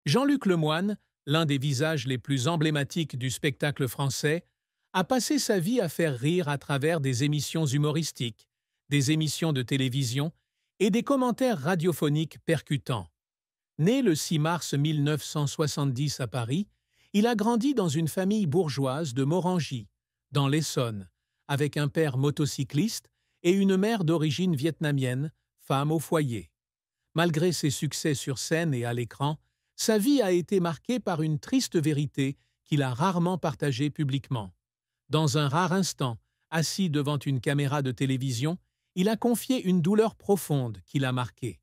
Jean-Luc Lemoyne, l'un des visages les plus emblématiques du spectacle français, a passé sa vie à faire rire à travers des émissions humoristiques, des émissions de télévision et des commentaires radiophoniques percutants. Né le 6 mars 1970 à Paris, il a grandi dans une famille bourgeoise de Morangy, dans l'Essonne, avec un père motocycliste et une mère d'origine vietnamienne, femme au foyer. Malgré ses succès sur scène et à l'écran, sa vie a été marquée par une triste vérité qu'il a rarement partagée publiquement. Dans un rare instant, assis devant une caméra de télévision, il a confié une douleur profonde qui l'a marqué.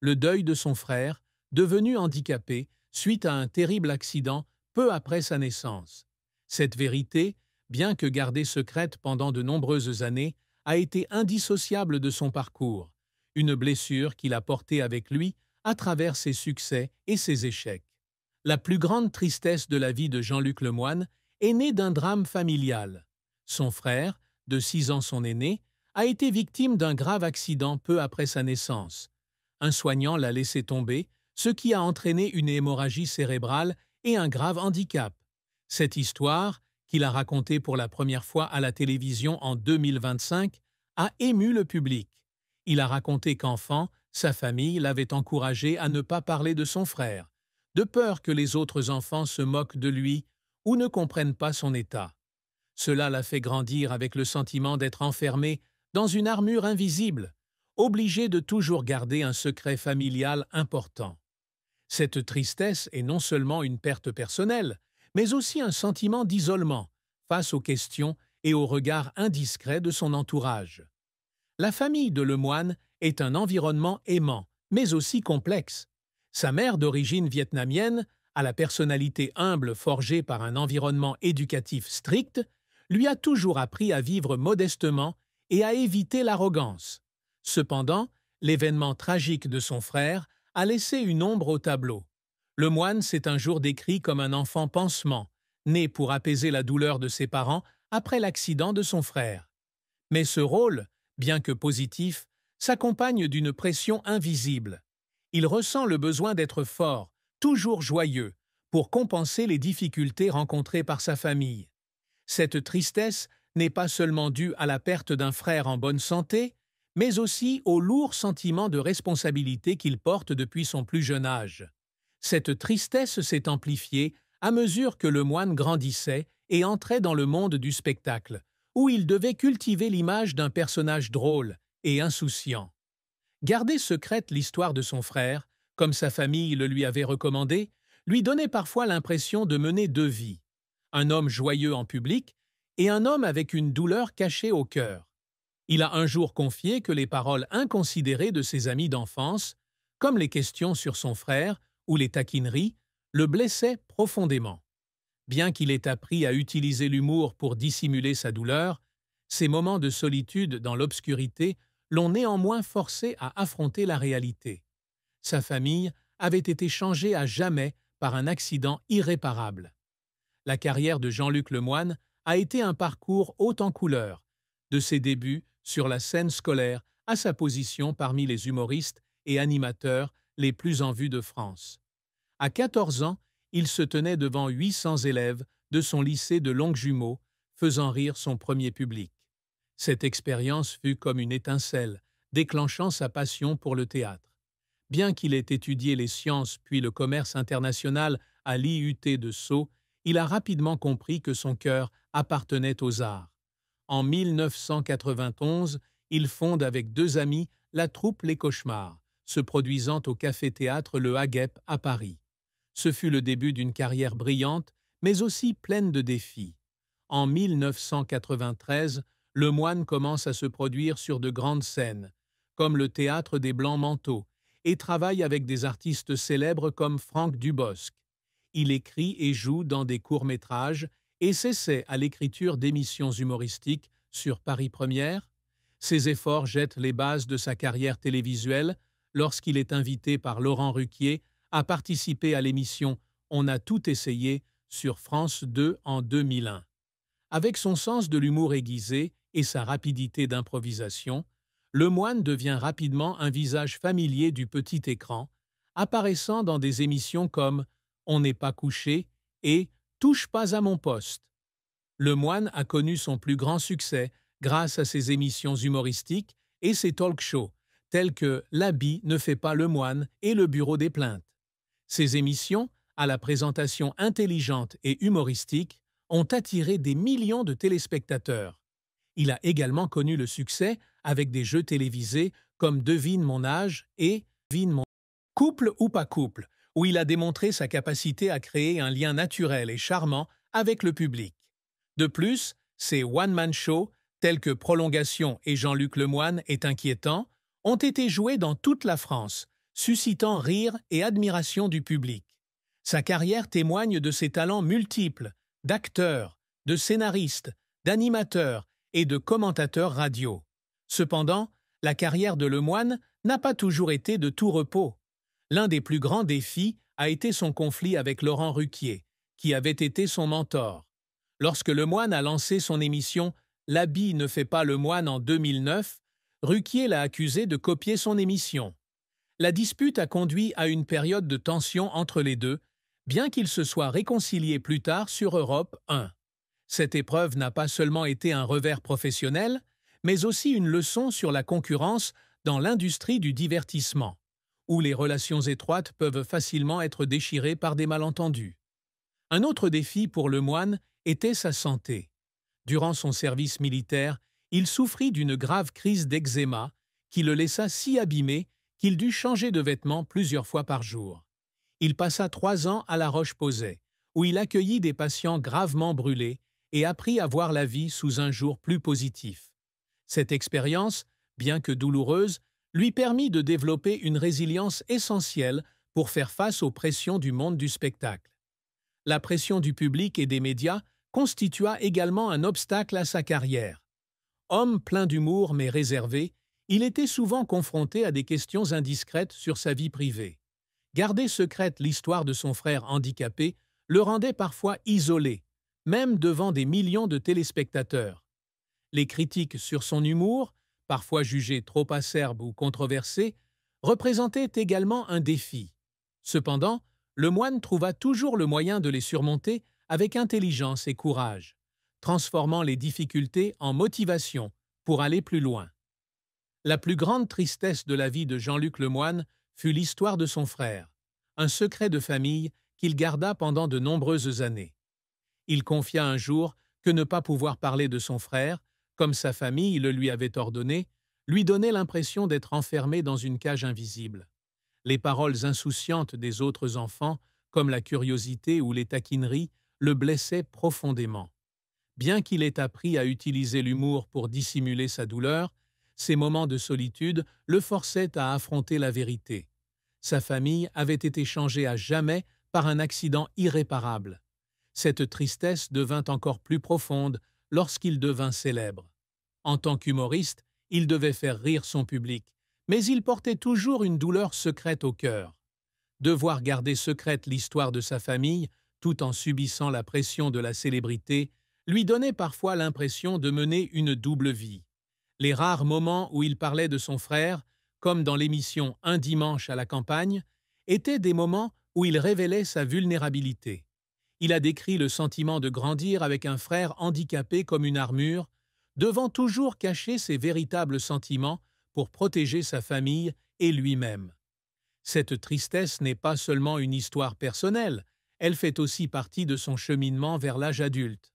Le deuil de son frère, devenu handicapé suite à un terrible accident peu après sa naissance. Cette vérité, bien que gardée secrète pendant de nombreuses années, a été indissociable de son parcours, une blessure qu'il a portée avec lui à travers ses succès et ses échecs. La plus grande tristesse de la vie de Jean-Luc Lemoyne est née d'un drame familial. Son frère, de 6 ans son aîné, a été victime d'un grave accident peu après sa naissance. Un soignant l'a laissé tomber, ce qui a entraîné une hémorragie cérébrale et un grave handicap. Cette histoire, qu'il a racontée pour la première fois à la télévision en 2025, a ému le public. Il a raconté qu'enfant, sa famille l'avait encouragé à ne pas parler de son frère, de peur que les autres enfants se moquent de lui ou ne comprennent pas son état. Cela l'a fait grandir avec le sentiment d'être enfermé dans une armure invisible, obligé de toujours garder un secret familial important. Cette tristesse est non seulement une perte personnelle, mais aussi un sentiment d'isolement face aux questions et aux regards indiscrets de son entourage. La famille de Lemoyne est un environnement aimant, mais aussi complexe. Sa mère d'origine vietnamienne, à la personnalité humble forgée par un environnement éducatif strict, lui a toujours appris à vivre modestement et à éviter l'arrogance. Cependant, l'événement tragique de son frère a laissé une ombre au tableau. Lemoyne s'est un jour décrit comme un enfant pansement, né pour apaiser la douleur de ses parents après l'accident de son frère. Mais ce rôle, bien que positif, s'accompagne d'une pression invisible. Il ressent le besoin d'être fort, toujours joyeux, pour compenser les difficultés rencontrées par sa famille. Cette tristesse n'est pas seulement due à la perte d'un frère en bonne santé, mais aussi au lourd sentiment de responsabilité qu'il porte depuis son plus jeune âge. Cette tristesse s'est amplifiée à mesure que Lemoyne grandissait et entrait dans le monde du spectacle, où il devait cultiver l'image d'un personnage drôle et insouciant. Garder secrète l'histoire de son frère, comme sa famille le lui avait recommandé, lui donnait parfois l'impression de mener 2 vies. Un homme joyeux en public et un homme avec une douleur cachée au cœur. Il a un jour confié que les paroles inconsidérées de ses amis d'enfance, comme les questions sur son frère ou les taquineries, le blessaient profondément. Bien qu'il ait appris à utiliser l'humour pour dissimuler sa douleur, ces moments de solitude dans l'obscurité l'ont néanmoins forcé à affronter la réalité. Sa famille avait été changée à jamais par un accident irréparable. La carrière de Jean-Luc Lemoyne a été un parcours haut en couleurs, de ses débuts sur la scène scolaire à sa position parmi les humoristes et animateurs les plus en vue de France. À 14 ans, il se tenait devant 800 élèves de son lycée de Longjumeau, faisant rire son premier public. Cette expérience fut comme une étincelle, déclenchant sa passion pour le théâtre. Bien qu'il ait étudié les sciences puis le commerce international à l'IUT de Sceaux, il a rapidement compris que son cœur appartenait aux arts. En 1991, il fonde avec 2 amis la troupe Les Cauchemars, se produisant au Café-Théâtre Le Haguep à Paris. Ce fut le début d'une carrière brillante, mais aussi pleine de défis. En 1993, Lemoyne commence à se produire sur de grandes scènes, comme le Théâtre des Blancs-Manteaux, et travaille avec des artistes célèbres comme Franck Dubosc. Il écrit et joue dans des courts-métrages et s'essaie à l'écriture d'émissions humoristiques sur Paris Première. Ses efforts jettent les bases de sa carrière télévisuelle lorsqu'il est invité par Laurent Ruquier à participer à l'émission On a tout essayé sur France 2 en 2001. Avec son sens de l'humour aiguisé et sa rapidité d'improvisation, Lemoyne devient rapidement un visage familier du petit écran, apparaissant dans des émissions comme On n'est pas couché et Touche pas à mon poste. Le Moine a connu son plus grand succès grâce à ses émissions humoristiques et ses talk-shows, tels que L'habit ne fait pas le moine et Le bureau des plaintes. Ces émissions, à la présentation intelligente et humoristique, ont attiré des millions de téléspectateurs. Il a également connu le succès avec des jeux télévisés comme Devine mon âge et Devine mon couple ou pas couple, où il a démontré sa capacité à créer un lien naturel et charmant avec le public. De plus, ses one-man shows, tels que Prolongation et Jean-Luc Lemoyne est inquiétant, ont été joués dans toute la France, suscitant rire et admiration du public. Sa carrière témoigne de ses talents multiples, d'acteur, de scénariste, d'animateur et de commentateur radio. Cependant, la carrière de Lemoyne n'a pas toujours été de tout repos. L'un des plus grands défis a été son conflit avec Laurent Ruquier, qui avait été son mentor. Lorsque Lemoyne a lancé son émission L'habit ne fait pas le moine en 2009, Ruquier l'a accusé de copier son émission. La dispute a conduit à une période de tension entre les deux, bien qu'ils se soient réconciliés plus tard sur Europe 1. Cette épreuve n'a pas seulement été un revers professionnel, mais aussi une leçon sur la concurrence dans l'industrie du divertissement, où les relations étroites peuvent facilement être déchirées par des malentendus. Un autre défi pour Lemoyne était sa santé. Durant son service militaire, il souffrit d'une grave crise d'eczéma qui le laissa si abîmé qu'il dut changer de vêtements plusieurs fois par jour. Il passa 3 ans à La Roche-Posay, où il accueillit des patients gravement brûlés et apprit à voir la vie sous un jour plus positif. Cette expérience, bien que douloureuse, lui permit de développer une résilience essentielle pour faire face aux pressions du monde du spectacle. La pression du public et des médias constitua également un obstacle à sa carrière. Homme plein d'humour mais réservé, il était souvent confronté à des questions indiscrètes sur sa vie privée. Garder secrète l'histoire de son frère handicapé le rendait parfois isolé, même devant des millions de téléspectateurs. Les critiques sur son humour, parfois jugé trop acerbe ou controversé, représentaient également un défi. Cependant, Lemoyne trouva toujours le moyen de les surmonter avec intelligence et courage, transformant les difficultés en motivation pour aller plus loin. La plus grande tristesse de la vie de Jean-Luc Lemoyne fut l'histoire de son frère, un secret de famille qu'il garda pendant de nombreuses années. Il confia un jour que ne pas pouvoir parler de son frère, comme sa famille le lui avait ordonné, lui donnait l'impression d'être enfermé dans une cage invisible. Les paroles insouciantes des autres enfants, comme la curiosité ou les taquineries, le blessaient profondément. Bien qu'il ait appris à utiliser l'humour pour dissimuler sa douleur, ces moments de solitude le forçaient à affronter la vérité. Sa famille avait été changée à jamais par un accident irréparable. Cette tristesse devint encore plus profonde lorsqu'il devint célèbre. En tant qu'humoriste, il devait faire rire son public, mais il portait toujours une douleur secrète au cœur. Devoir garder secrète l'histoire de sa famille, tout en subissant la pression de la célébrité, lui donnait parfois l'impression de mener une double vie. Les rares moments où il parlait de son frère, comme dans l'émission Un dimanche à la campagne, étaient des moments où il révélait sa vulnérabilité. Il a décrit le sentiment de grandir avec un frère handicapé comme une armure, devant toujours cacher ses véritables sentiments pour protéger sa famille et lui-même. Cette tristesse n'est pas seulement une histoire personnelle, elle fait aussi partie de son cheminement vers l'âge adulte.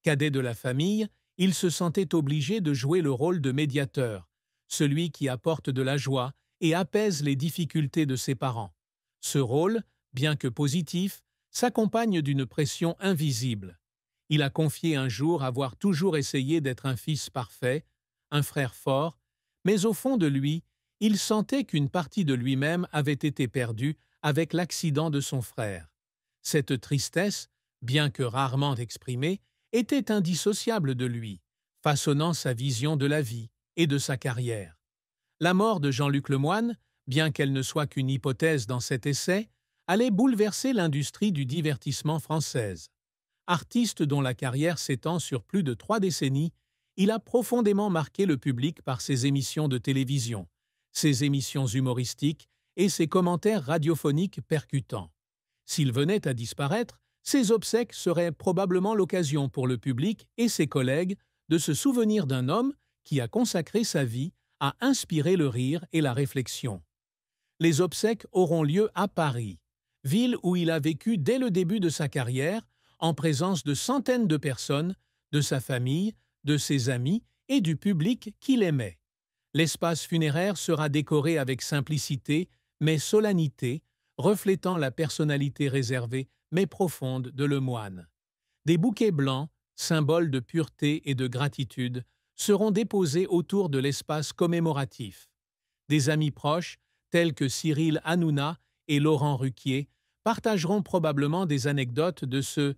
Cadet de la famille, il se sentait obligé de jouer le rôle de médiateur, celui qui apporte de la joie et apaise les difficultés de ses parents. Ce rôle, bien que positif, s'accompagne d'une pression invisible. Il a confié un jour avoir toujours essayé d'être un fils parfait, un frère fort, mais au fond de lui, il sentait qu'une partie de lui-même avait été perdue avec l'accident de son frère. Cette tristesse, bien que rarement exprimée, était indissociable de lui, façonnant sa vision de la vie et de sa carrière. La mort de Jean-Luc Lemoyne, bien qu'elle ne soit qu'une hypothèse dans cet essai, allait bouleverser l'industrie du divertissement française. Artiste dont la carrière s'étend sur plus de 3 décennies, il a profondément marqué le public par ses émissions de télévision, ses émissions humoristiques et ses commentaires radiophoniques percutants. S'il venait à disparaître, ses obsèques seraient probablement l'occasion pour le public et ses collègues de se souvenir d'un homme qui a consacré sa vie à inspirer le rire et la réflexion. Les obsèques auront lieu à Paris, ville où il a vécu dès le début de sa carrière, en présence de centaines de personnes, de sa famille, de ses amis et du public qui l'aimait. L'espace funéraire sera décoré avec simplicité, mais solennité, reflétant la personnalité réservée mais profonde de Lemoine. Des bouquets blancs, symboles de pureté et de gratitude, seront déposés autour de l'espace commémoratif. Des amis proches, tels que Cyril Hanouna et Laurent Ruquier, partageront probablement des anecdotes de ce